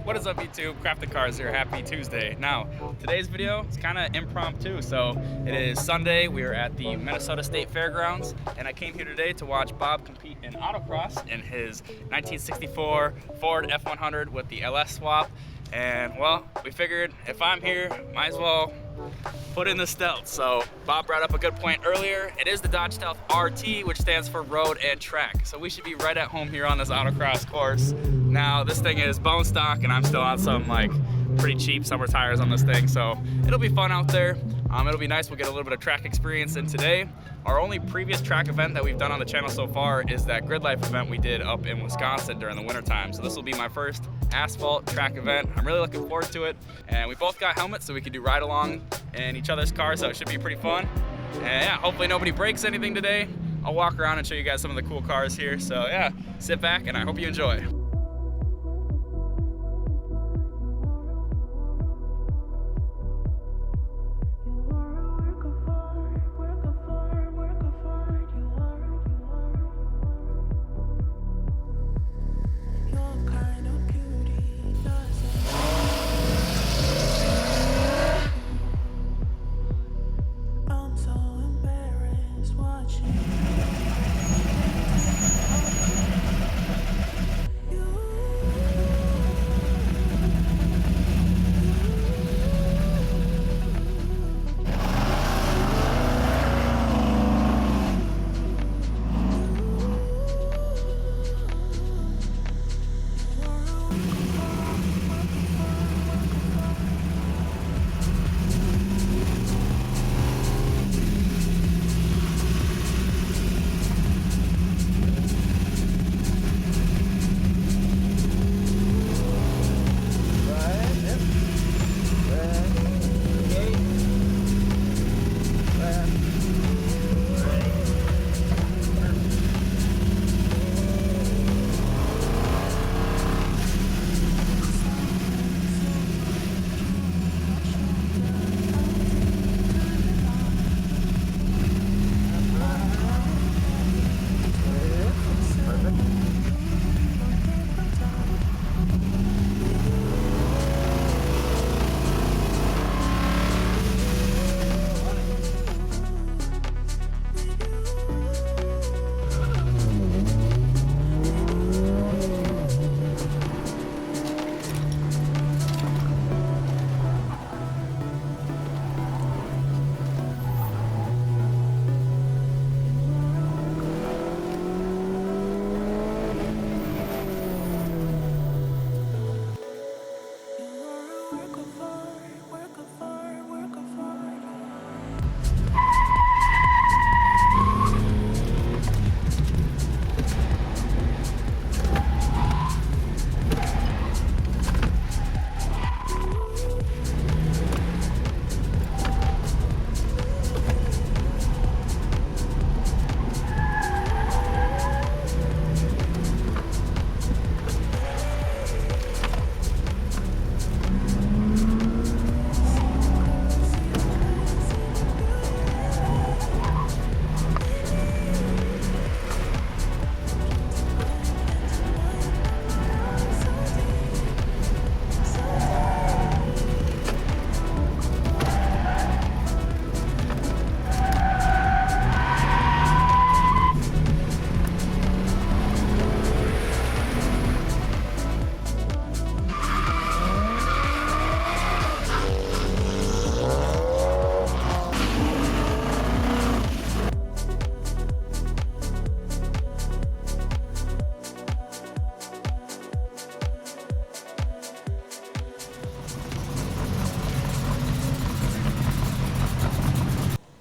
What is up, YouTube? Crafted Cars here. Happy Tuesday. Now, today's video is kind of impromptu. So it is Sunday. We are at the Minnesota State Fairgrounds, and I came here today to watch Bob compete in autocross in his 1964 Ford F100 with the LS swap. And well, we figured if I'm here, might as well put in the stealth. So Bob brought up a good point earlier. It is the Dodge Stealth RT, which stands for road and track. So we should be right at home here on this autocross course. Now this thing is bone stock and I'm still on some like pretty cheap summer tires on this thing. So it'll be fun out there. It'll be nice. We'll get a little bit of track experience in today. Our only previous track event that we've done on the channel so far is that Grid Life event we did up in Wisconsin during the winter time. So this will be my first asphalt track event. I'm really looking forward to it. And we both got helmets so we can do ride along in each other's cars, so it should be pretty fun. And yeah, hopefully nobody breaks anything today. I'll walk around and show you guys some of the cool cars here. So yeah, sit back and I hope you enjoy.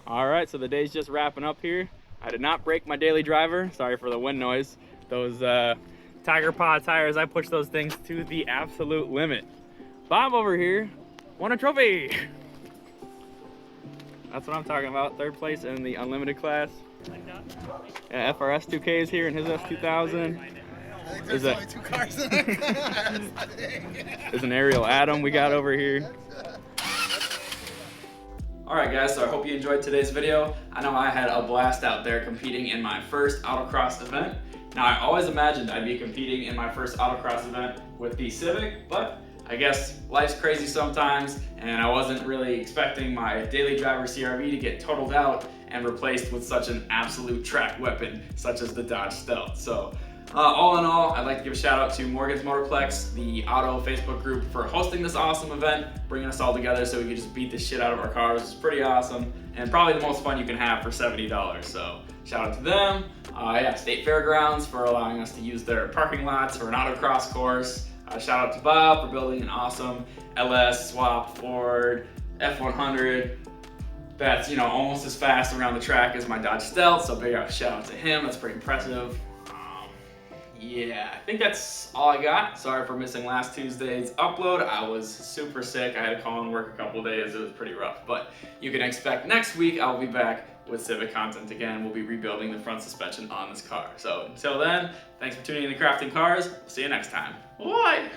All right, so the day's just wrapping up here. I did not break my daily driver. Sorry for the wind noise. Those Tiger Paw tires, I pushed those things to the absolute limit. Bob over here won a trophy. That's what I'm talking about. Third place in the unlimited class. Yeah, FRS 2K is here in his S2000. There's only two cars in there. There's an aerial Atom we got over here. Alright guys, so I hope you enjoyed today's video. I know I had a blast out there competing in my first autocross event. Now I always imagined I'd be competing in my first autocross event with the Civic, but I guess life's crazy sometimes, and I wasn't really expecting my daily driver CRV to get totaled out and replaced with such an absolute track weapon such as the Dodge Stealth. So all in all, I'd like to give a shout out to Morgans Motorplex, the auto Facebook group, for hosting this awesome event, bringing us all together so we could just beat the shit out of our cars. It's pretty awesome, and probably the most fun you can have for $70. So shout out to them. Yeah, State Fairgrounds for allowing us to use their parking lots for an autocross course. Shout out to Bob for building an awesome LS swap Ford F100 that's, you know, almost as fast around the track as my Dodge Stealth. So big shout out to him. That's pretty impressive. Yeah, I think that's all I got. Sorry for missing last Tuesday's upload. I was super sick. I had to call in work a couple days. It was pretty rough, but you can expect next week I'll be back with Civic content again. We'll be rebuilding the front suspension on this car. So until then, thanks for tuning in to Crafting Cars. See you next time. Bye.